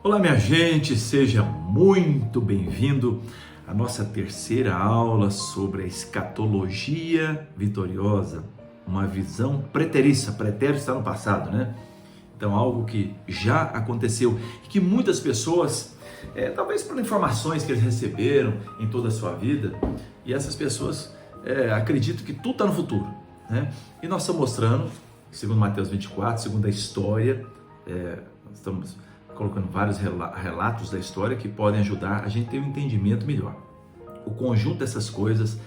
Olá, minha gente, seja muito bem-vindo à nossa terceira aula sobre a escatologia vitoriosa, uma visão preterista. Pretérito está no passado, né? Então, algo que já aconteceu e que muitas pessoas, talvez por informações que eles receberam em toda a sua vida, e essas pessoas acreditam que tudo está no futuro, né? E nós estamos mostrando, segundo Mateus 24, segundo a história, nós estamos colocando vários relatos da história que podem ajudar a gente a ter um entendimento melhor. O conjunto dessas coisas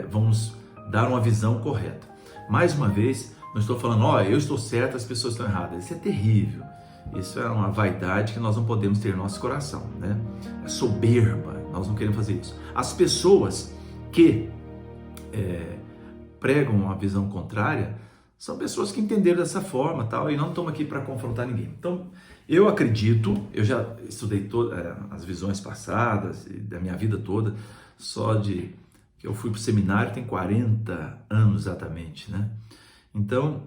vão nos dar uma visão correta. Mais uma vez, não estou falando, eu estou certo, as pessoas estão erradas. Isso é terrível. Isso é uma vaidade que nós não podemos ter no nosso coração, né? É soberba, nós não queremos fazer isso. As pessoas que pregam uma visão contrária são pessoas que entenderam dessa forma, tal, e não estamos aqui para confrontar ninguém. Então, eu acredito, eu já estudei as visões passadas da minha vida toda, que eu fui para o seminário tem 40 anos exatamente, né? Então,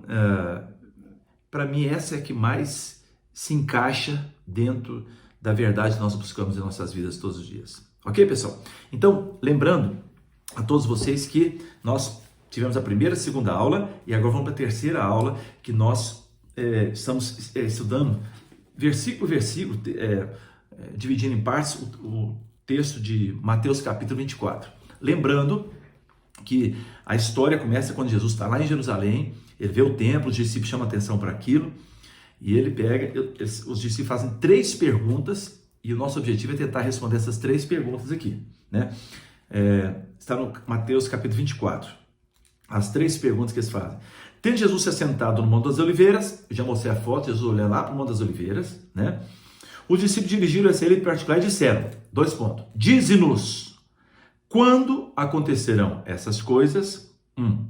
para mim essa é a que mais se encaixa dentro da verdade que nós buscamos em nossas vidas todos os dias. Ok, pessoal? Então, lembrando a todos vocês que nós tivemos a primeira e segunda aula e agora vamos para a terceira aula que nós estamos estudando versículo por versículo, dividindo em partes o texto de Mateus capítulo 24. Lembrando que a história começa quando Jesus está lá em Jerusalém, ele vê o templo, os discípulos chamam atenção para aquilo, e ele os discípulos fazem 3 perguntas, e o nosso objetivo é tentar responder essas 3 perguntas aqui, né? Está no Mateus capítulo 24, as 3 perguntas que eles fazem. Tendo Jesus se assentado no Monte das Oliveiras, eu já mostrei a foto, Jesus olhando lá para o Monte das Oliveiras, né? Os discípulos dirigiram-se a ele em particular e disseram, 2 pontos, dize-nos, quando acontecerão essas coisas? 1.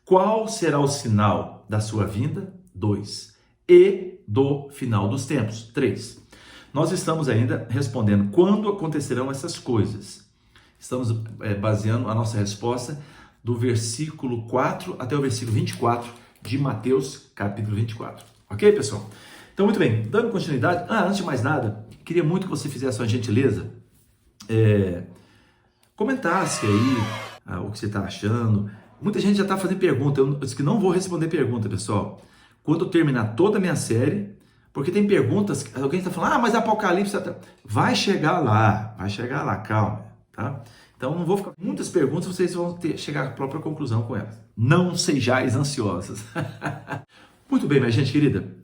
Qual será o sinal da sua vinda? 2. E do final dos tempos? 3. Nós estamos ainda respondendo quando acontecerão essas coisas. Estamos baseando a nossa resposta do versículo 4 até o versículo 24 de Mateus, capítulo 24. Ok, pessoal? Então, muito bem, dando continuidade, antes de mais nada, queria muito que você fizesse uma gentileza, comentasse aí o que você está achando. Muita gente já está fazendo pergunta, eu disse que não vou responder pergunta, pessoal, quando eu terminar toda a minha série, porque tem perguntas, alguém está falando, mas Apocalipse, vai chegar lá, calma, tá? Então, não vou ficar com muitas perguntas, vocês vão chegar à própria conclusão com elas. Não sejais ansiosos. Muito bem, minha gente querida.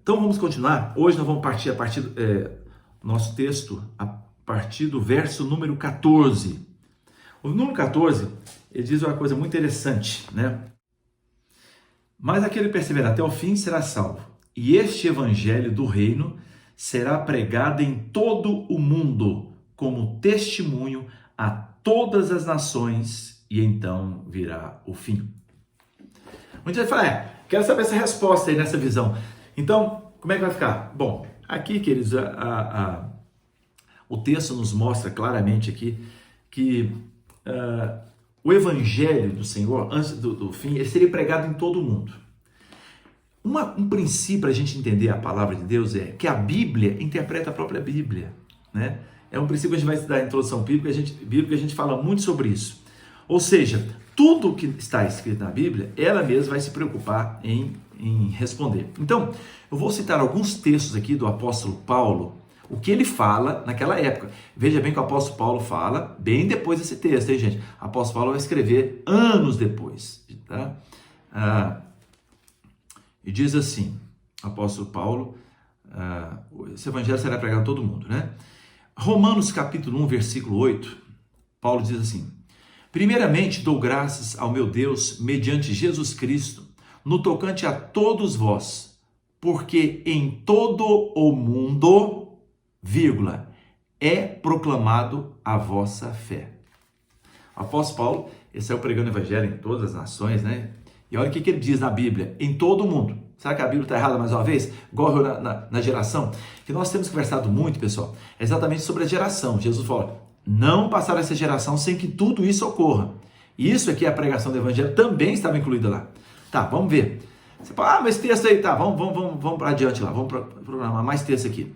Então, vamos continuar. Hoje nós vamos partir do nosso texto, a partir do verso número 14. O número 14, ele diz uma coisa muito interessante, né? Mas aquele que perseverar até o fim será salvo. E este evangelho do reino será pregado em todo o mundo, como testemunho a todas as nações, e então virá o fim. Muita gente fala, quero saber essa resposta aí nessa visão. Então, como é que vai ficar? Bom, aqui, queridos, o texto nos mostra claramente aqui que o evangelho do Senhor, antes do fim, ele seria pregado em todo o mundo. Um princípio para a gente entender a palavra de Deus é que a Bíblia interpreta a própria Bíblia, né? É um princípio que a gente vai estudar em introdução bíblica, a gente fala muito sobre isso. Ou seja, tudo que está escrito na Bíblia, ela mesma vai se preocupar em responder. Então, eu vou citar alguns textos aqui do apóstolo Paulo, o que ele fala naquela época. Veja bem que o apóstolo Paulo fala bem depois desse texto, hein, gente? O apóstolo Paulo vai escrever anos depois, tá? E diz assim, apóstolo Paulo, esse evangelho será pregado a todo mundo, né? Romanos capítulo 1, versículo 8, Paulo diz assim, primeiramente dou graças ao meu Deus mediante Jesus Cristo, no tocante a todos vós, porque em todo o mundo, é proclamado a vossa fé. O apóstolo Paulo, ele saiu pregando o evangelho em todas as nações, né? E olha o que ele diz na Bíblia, em todo o mundo. Será que a Bíblia está errada mais uma vez? Igual na geração? Que nós temos conversado muito, pessoal, é exatamente sobre a geração. Jesus fala, não passar essa geração sem que tudo isso ocorra. Isso aqui, a pregação do evangelho, também estava incluída lá. Tá, vamos ver. Você fala, mas texto aí, tá, vamos para adiante lá, vamos programar mais texto aqui.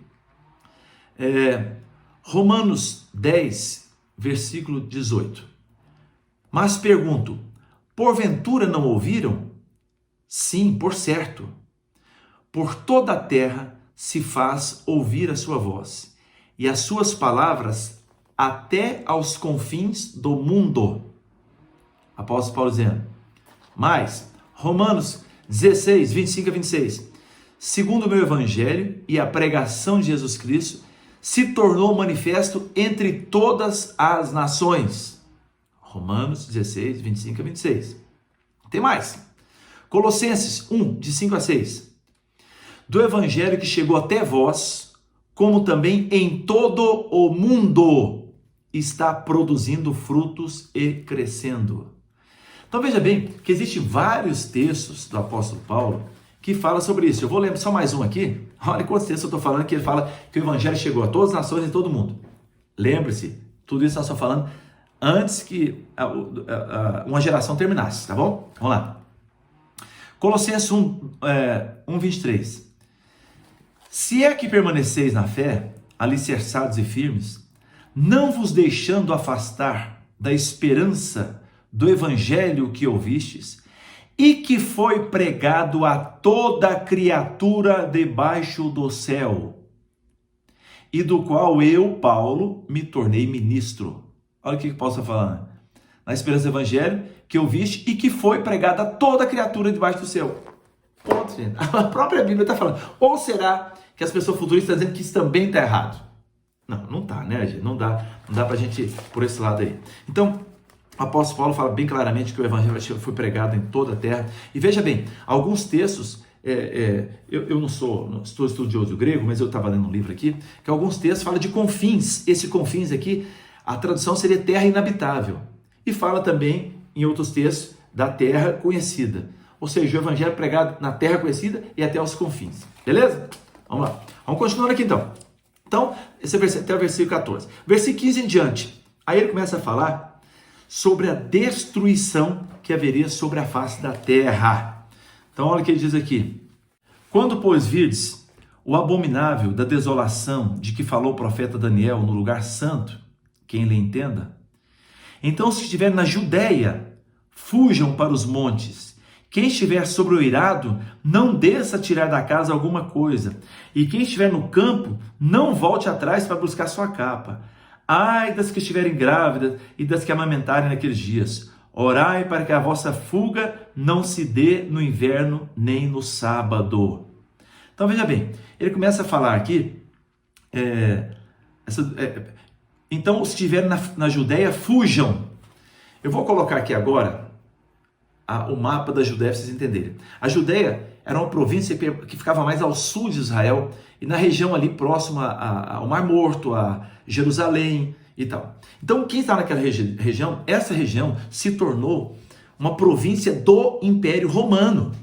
Romanos 10, versículo 18. Mas pergunto, porventura não ouviram? Sim, por certo. Por toda a terra se faz ouvir a sua voz, e as suas palavras até aos confins do mundo. Apóstolo Paulo dizendo. Mas, Romanos 16, 25 a 26. Segundo o meu evangelho e a pregação de Jesus Cristo, se tornou manifesto entre todas as nações. Romanos 16, 25 a 26. Tem mais. Colossenses 1, de 5 a 6. Do evangelho que chegou até vós, como também em todo o mundo está produzindo frutos e crescendo. Então veja bem que existem vários textos do apóstolo Paulo que falam sobre isso. Eu vou lembrar só mais um aqui. Olha quantos textos eu estou falando que ele fala que o evangelho chegou a todas as nações e todo mundo. Lembre-se, tudo isso nós estamos falando antes que uma geração terminasse, tá bom? Vamos lá. Colossenses 1, 23. Se é que permaneceis na fé, alicerçados e firmes, não vos deixando afastar da esperança do evangelho que ouvistes, e que foi pregado a toda criatura debaixo do céu, e do qual eu, Paulo, me tornei ministro. Olha o que Paulo está falando. Na esperança do evangelho que ouviste e que foi pregado a toda criatura debaixo do céu. Ponto, gente. A própria Bíblia está falando. Ou será que as pessoas futuristas estão dizendo que isso também está errado? Não está, né, gente? Não dá para a gente ir por esse lado aí. Então, o apóstolo Paulo fala bem claramente que o evangelho foi pregado em toda a terra. E veja bem, alguns textos, eu não sou estudioso do grego, mas eu estava lendo um livro aqui, que alguns textos falam de confins. Esse confins aqui, a tradução seria terra inabitável. E fala também, em outros textos, da terra conhecida. Ou seja, o evangelho pregado na terra conhecida e até os confins. Beleza? Vamos lá. Vamos continuando aqui então. Então, esse é até o versículo 14. Versículo 15 em diante. Aí ele começa a falar sobre a destruição que haveria sobre a face da terra. Então, olha o que ele diz aqui. Quando, pois, virdes o abominável da desolação de que falou o profeta Daniel no lugar santo, quem lhe entenda, então, se estiver na Judéia, fujam para os montes. Quem estiver sobre o eirado, não desça tirar da casa alguma coisa. E quem estiver no campo, não volte atrás para buscar sua capa. Ai das que estiverem grávidas e das que amamentarem naqueles dias. Orai para que a vossa fuga não se dê no inverno nem no sábado. Então, veja bem, ele começa a falar aqui, então, se estiverem na Judéia, fujam. Eu vou colocar aqui agora o mapa da Judéia para vocês entenderem. A Judéia era uma província que ficava mais ao sul de Israel e na região ali próxima ao Mar Morto, a Jerusalém e tal. Então, quem está naquela região, essa região se tornou uma província do Império Romano.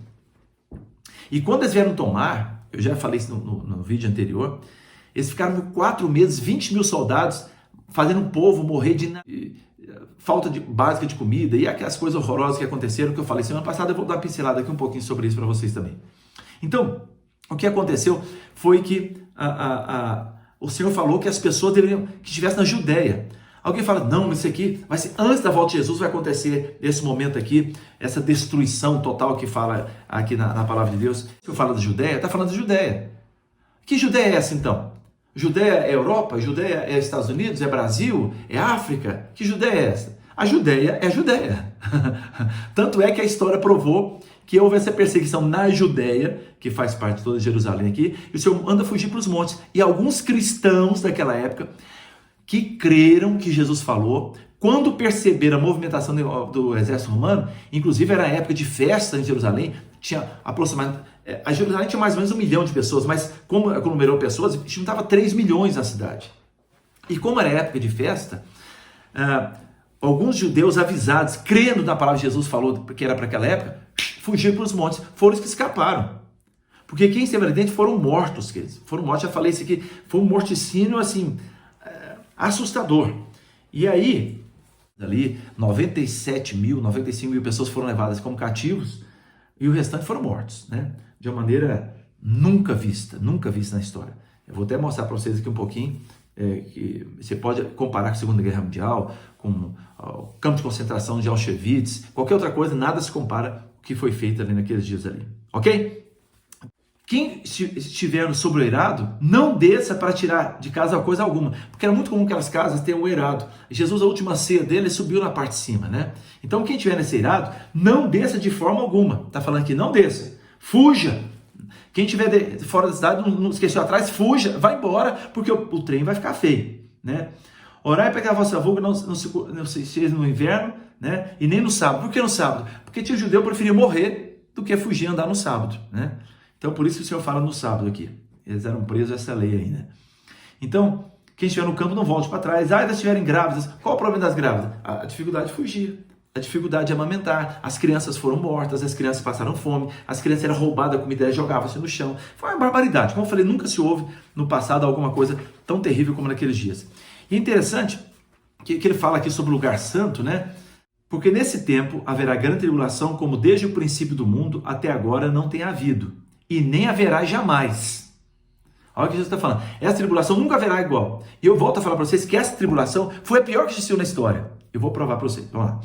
E quando eles vieram tomar, eu já falei isso no vídeo anterior, eles ficaram por 4 meses, 20 mil soldados, fazendo o povo morrer de falta básica de comida e aquelas coisas horrorosas que aconteceram, que eu falei semana passada. Eu vou dar uma pincelada aqui um pouquinho sobre isso para vocês também. Então, o que aconteceu foi que o Senhor falou que as pessoas deveriam, que estivessem na Judéia. Alguém fala, não, isso aqui vai ser antes da volta de Jesus, vai acontecer esse momento aqui, essa destruição total que fala aqui na palavra de Deus. Que eu falo da Judéia, está falando da Judéia. Que Judéia é essa então? Judéia é Europa? Judéia é Estados Unidos? É Brasil? É África? Que Judéia é essa? A Judéia é a Judéia. Tanto é que a história provou que houve essa perseguição na Judéia, que faz parte de toda Jerusalém aqui, e o Senhor manda fugir para os montes. E alguns cristãos daquela época que creram que Jesus falou, quando perceberam a movimentação do exército romano, inclusive era a época de festa em Jerusalém, tinha aproximadamente, a Jerusalém tinha mais ou menos 1 milhão de pessoas, mas como aglomerou pessoas, juntava 3 milhões na cidade. E como era época de festa, alguns judeus avisados, crendo na palavra que Jesus falou que era para aquela época, fugiram para os montes, foram os que escaparam. Porque quem esteve ali dentro foram mortos, queridos. Foram mortos, já falei isso aqui, foi um morticínio assim, assustador. E aí, ali, 95 mil pessoas foram levadas como cativos e o restante foram mortos, né? De uma maneira nunca vista na história. Eu vou até mostrar para vocês aqui um pouquinho, que você pode comparar com a Segunda Guerra Mundial, com o campo de concentração de Auschwitz, qualquer outra coisa, nada se compara ao que foi feito ali naqueles dias ali, ok? Quem estiver sobre o eirado, não desça para tirar de casa coisa alguma, porque era muito comum aquelas casas terem um eirado. Jesus, a última ceia dele, subiu na parte de cima, né? Então quem estiver nesse eirado, não desça de forma alguma. Está falando aqui, não desça, fuja. Quem estiver fora da cidade, não esqueceu atrás, fuja, vai embora, porque o trem vai ficar feio, né? Orai para que a vossa vulga não seja no inverno, né? E nem no sábado. Por que no sábado? Porque tinha judeu que preferia morrer do que fugir e andar no sábado, né? Então, por isso que o Senhor fala no sábado aqui. Eles eram presos a essa lei aí, né? Então, quem estiver no campo não volte para trás. Ah, elas estiverem grávidas. Qual o problema das grávidas? A dificuldade de fugir. A dificuldade de amamentar. As crianças foram mortas, as crianças passaram fome, as crianças eram roubadas, a comida jogava-se no chão. Foi uma barbaridade. Como eu falei, nunca se houve no passado alguma coisa tão terrível como naqueles dias. E é interessante que ele fala aqui sobre o lugar santo, né? Porque nesse tempo haverá grande tribulação, como desde o princípio do mundo até agora não tem havido. E nem haverá jamais. Olha o que Jesus está falando. Essa tribulação nunca haverá igual. E eu volto a falar para vocês que essa tribulação foi a pior que existiu na história. Eu vou provar para vocês. Vamos lá.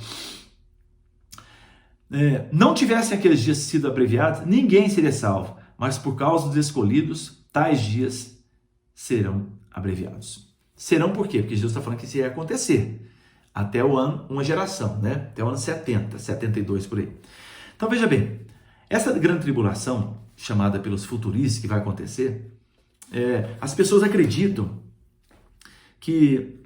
Não tivessem aqueles dias sido abreviados, ninguém seria salvo. Mas por causa dos escolhidos, tais dias serão abreviados. Serão por quê? Porque Jesus está falando que isso ia acontecer. Até o ano, uma geração, né? Até o ano 70, 72 por aí. Então veja bem, essa grande tribulação, chamada pelos futuristas, que vai acontecer, as pessoas acreditam que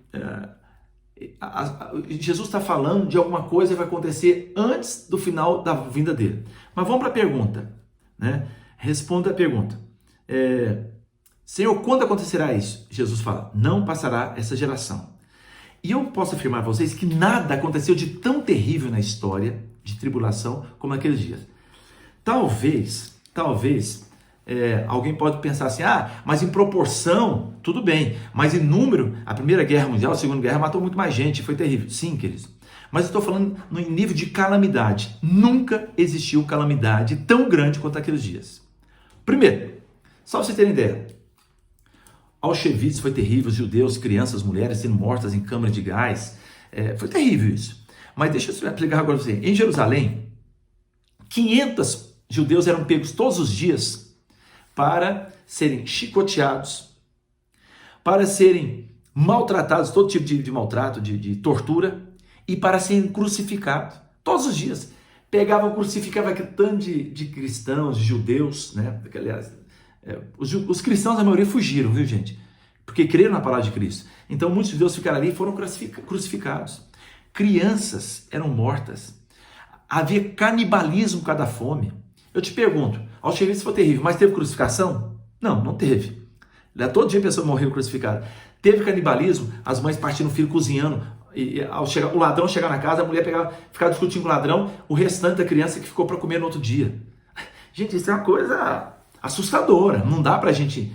Jesus está falando de alguma coisa que vai acontecer antes do final da vinda dele. Mas vamos para a pergunta, né? Responda a pergunta. Senhor, quando acontecerá isso? Jesus fala, não passará essa geração. E eu posso afirmar para vocês que nada aconteceu de tão terrível na história de tribulação como naqueles dias. Talvez, alguém pode pensar assim, mas em proporção, tudo bem, mas em número, a Primeira Guerra Mundial, a Segunda Guerra matou muito mais gente, foi terrível. Sim, queridos, mas eu estou falando no nível de calamidade. Nunca existiu calamidade tão grande quanto aqueles dias. Primeiro, só para vocês terem ideia, Auschwitz foi terrível, os judeus, crianças, mulheres sendo mortas em câmaras de gás, foi terrível isso. Mas deixa eu explicar agora para você, em Jerusalém, 500 judeus eram pegos todos os dias para serem chicoteados, para serem maltratados, todo tipo de maltrato, de tortura, e para serem crucificados, todos os dias. Pegavam, crucificavam aquele tanto de cristãos, de judeus, né? Aliás, os cristãos, a maioria, fugiram, viu, gente? Porque creram na palavra de Cristo. Então, muitos judeus ficaram ali e foram crucificados. Crianças eram mortas. Havia canibalismo por causa da fome. Eu te pergunto, Auschwitz foi terrível, mas teve crucificação? Não, não teve. Todo dia a pessoa morreu crucificada. Teve canibalismo, as mães partindo o filho cozinhando, e o ladrão chegar na casa, a mulher ficava discutindo com o ladrão, o restante da criança que ficou para comer no outro dia. Gente, isso é uma coisa assustadora. Não dá para a gente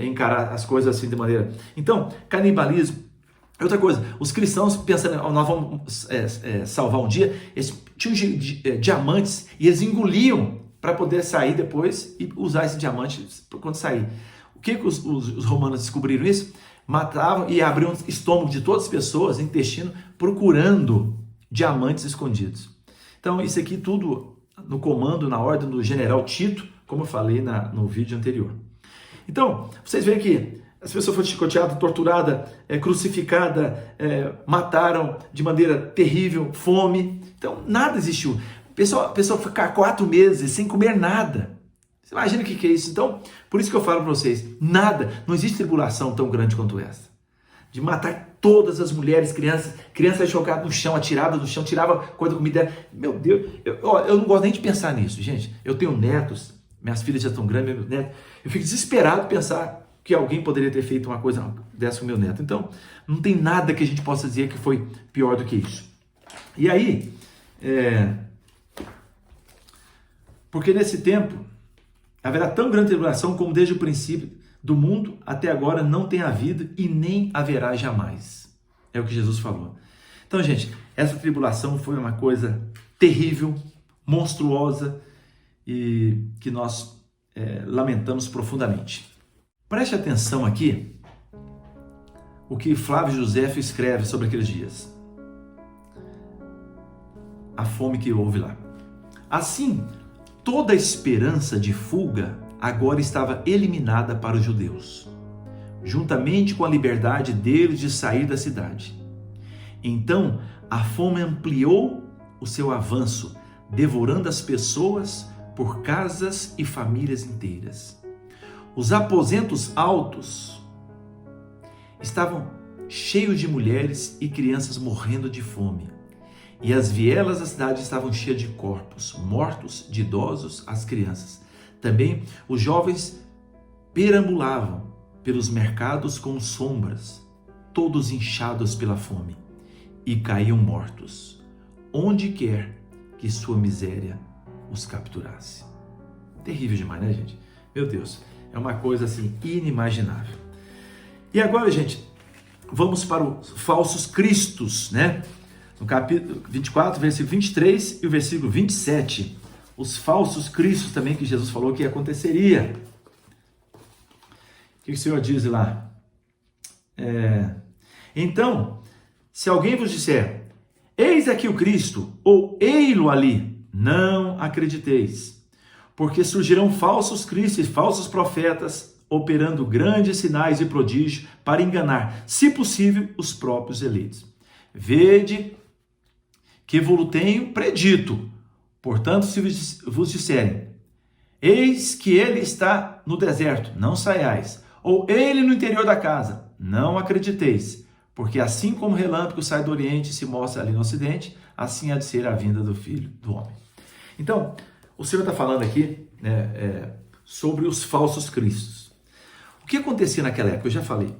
encarar as coisas assim de maneira... Então, canibalismo. Outra coisa, os cristãos pensando, nós vamos salvar um dia, eles tinham diamantes e eles engoliam para poder sair depois e usar esse diamante quando sair. O que os romanos descobriram isso? Matavam e abriam o estômago de todas as pessoas, intestino, procurando diamantes escondidos. Então isso aqui tudo no comando, na ordem do general Tito, como eu falei no vídeo anterior. Então, vocês veem que as pessoas foram chicoteadas, torturadas, crucificadas, mataram de maneira terrível, fome. Então, nada existiu. A pessoa ficar 4 meses sem comer nada. Você imagina o que é isso? Então, por isso que eu falo para vocês, não existe tribulação tão grande quanto essa. De matar todas as mulheres, crianças jogadas no chão, atiradas no chão, tirava coisa da comida. Meu Deus, eu não gosto nem de pensar nisso, gente. Eu tenho netos, minhas filhas já estão grandes, meus netos. Eu fico desesperado de pensar que alguém poderia ter feito uma coisa dessa com meu neto. Então, não tem nada que a gente possa dizer que foi pior do que isso. E aí, porque nesse tempo, haverá tão grande tribulação como desde o princípio do mundo até agora não tem havido e nem haverá jamais. É o que Jesus falou. Então, gente, essa tribulação foi uma coisa terrível, monstruosa, e que nós lamentamos profundamente. Preste atenção aqui o que Flávio Josefo escreve sobre aqueles dias. A fome que houve lá. Assim, toda esperança de fuga agora estava eliminada para os judeus, juntamente com a liberdade deles de sair da cidade. Então, a fome ampliou o seu avanço, devorando as pessoas por casas e famílias inteiras. Os aposentos altos estavam cheios de mulheres e crianças morrendo de fome. E as vielas da cidade estavam cheias de corpos, mortos, de idosos às crianças. Também os jovens perambulavam pelos mercados com sombras, todos inchados pela fome, e caíam mortos, onde quer que sua miséria os capturasse. Terrível demais, né, gente? Meu Deus, é uma coisa assim inimaginável. E agora, gente, vamos para os falsos cristos, né? No capítulo 24, versículo 23 e o versículo 27. Os falsos cristos também que Jesus falou que aconteceria. O que o Senhor diz lá? Então, se alguém vos disser, eis aqui o Cristo, ou ei-lo ali, não acrediteis, porque surgirão falsos cristos e falsos profetas, operando grandes sinais e prodígios para enganar, se possível, os próprios eleitos. Vede que vos tenho predito. Portanto, se vos disserem, eis que ele está no deserto, não saiais, ou ele no interior da casa, não acrediteis, porque assim como o relâmpago sai do oriente e se mostra ali no ocidente, assim há de ser a vinda do Filho do Homem. Então, o Senhor está falando aqui sobre os falsos cristos. O que acontecia naquela época? Eu já falei.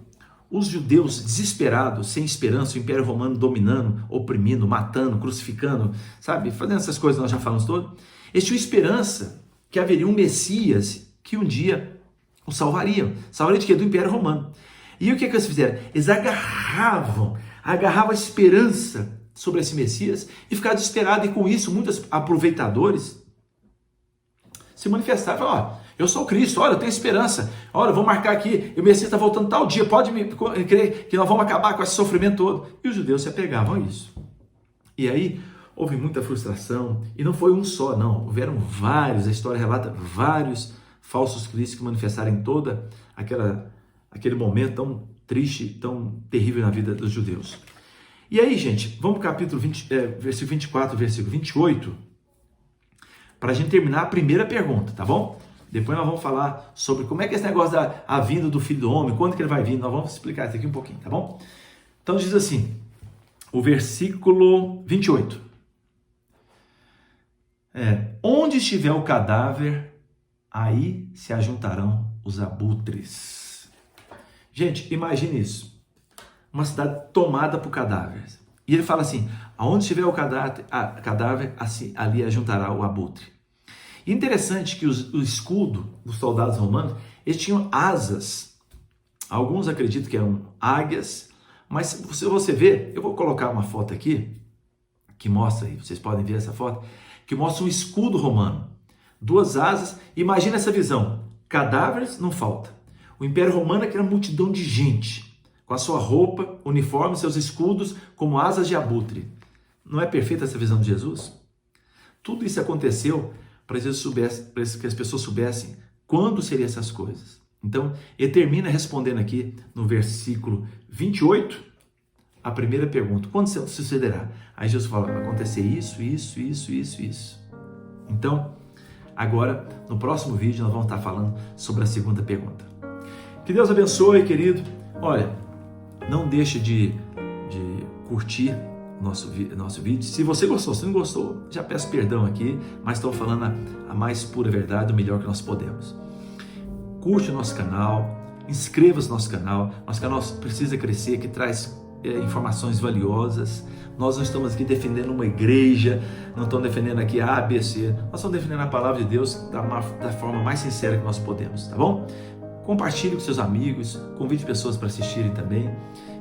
Os judeus desesperados, sem esperança, o Império Romano dominando, oprimindo, matando, crucificando, sabe? Fazendo essas coisas que nós já falamos todas. Eles tinham esperança que haveria um Messias que um dia o salvaria. Salvaria de quê? Do Império Romano. E o que eles fizeram? Eles agarravam a esperança sobre esse Messias e ficaram desesperados. E com isso, muitos aproveitadores se manifestaram. Falaram, eu sou Cristo, olha, eu tenho esperança. Olha, eu vou marcar aqui, o Messias está voltando tal dia, pode me crer que nós vamos acabar com esse sofrimento todo. E os judeus se apegavam a isso. E aí, houve muita frustração, e não foi um só, não. Houveram vários, a história relata vários falsos cristos que manifestaram em toda aquele momento tão triste, tão terrível na vida dos judeus. E aí, gente, vamos para o capítulo 20, versículo 24, versículo 28, para a gente terminar a primeira pergunta, tá bom? Depois nós vamos falar sobre como é que é esse negócio da vinda do Filho do Homem, quando que ele vai vir, nós vamos explicar isso aqui um pouquinho, tá bom? Então diz assim, o versículo 28. Onde estiver o cadáver, aí se ajuntarão os abutres. Gente, imagine isso. Uma cidade tomada por cadáveres. E ele fala assim, aonde estiver o cadáver, assim, ali ajuntará o abutre. E interessante que o escudo dos soldados romanos, eles tinham asas. Alguns acreditam que eram águias, mas se você ver, eu vou colocar uma foto aqui, que mostra, vocês podem ver essa foto, que mostra um escudo romano. Duas asas, imagina essa visão, cadáveres não falta. O Império Romano é aquela multidão de gente, com a sua roupa, uniforme, seus escudos, como asas de abutre. Não é perfeita essa visão de Jesus? Tudo isso aconteceu para que as pessoas soubessem quando seriam essas coisas. Então, ele termina respondendo aqui no versículo 28, a primeira pergunta, quando sucederá? Aí Jesus fala, vai acontecer isso, isso, isso, isso, isso. Então, agora, no próximo vídeo, nós vamos estar falando sobre a segunda pergunta. Que Deus abençoe, querido. Olha, não deixe de curtir nosso vídeo. Se você gostou, se não gostou, já peço perdão aqui, mas estou falando a mais pura verdade, o melhor que nós podemos. Curte o nosso canal, inscreva-se no nosso canal precisa crescer, que traz informações valiosas. Nós não estamos aqui defendendo uma igreja, não estamos defendendo aqui a ABC, nós estamos defendendo a palavra de Deus da forma mais sincera que nós podemos, tá bom? Compartilhe com seus amigos, convide pessoas para assistirem também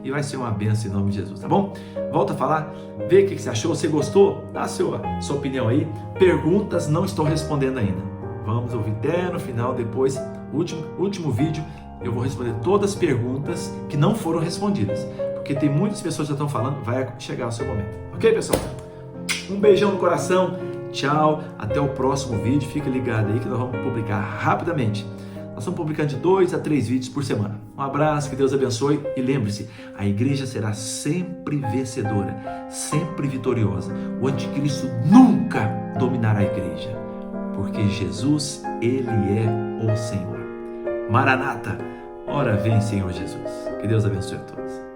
e vai ser uma bênção em nome de Jesus, tá bom? Volta a falar, vê o que você achou, você gostou? Dá a sua opinião aí. Perguntas não estou respondendo ainda. Vamos ouvir até no final, depois, último vídeo, eu vou responder todas as perguntas que não foram respondidas. Porque tem muitas pessoas que já estão falando, vai chegar o seu momento. Ok, pessoal? Um beijão no coração, tchau, até o próximo vídeo. Fica ligado aí que nós vamos publicar rapidamente. Nós estamos publicando de 2 a 3 vídeos por semana. Um abraço, que Deus abençoe e lembre-se, a igreja será sempre vencedora, sempre vitoriosa. O anticristo nunca dominará a igreja, porque Jesus, Ele é o Senhor. Maranata, ora vem, Senhor Jesus. Que Deus abençoe a todos.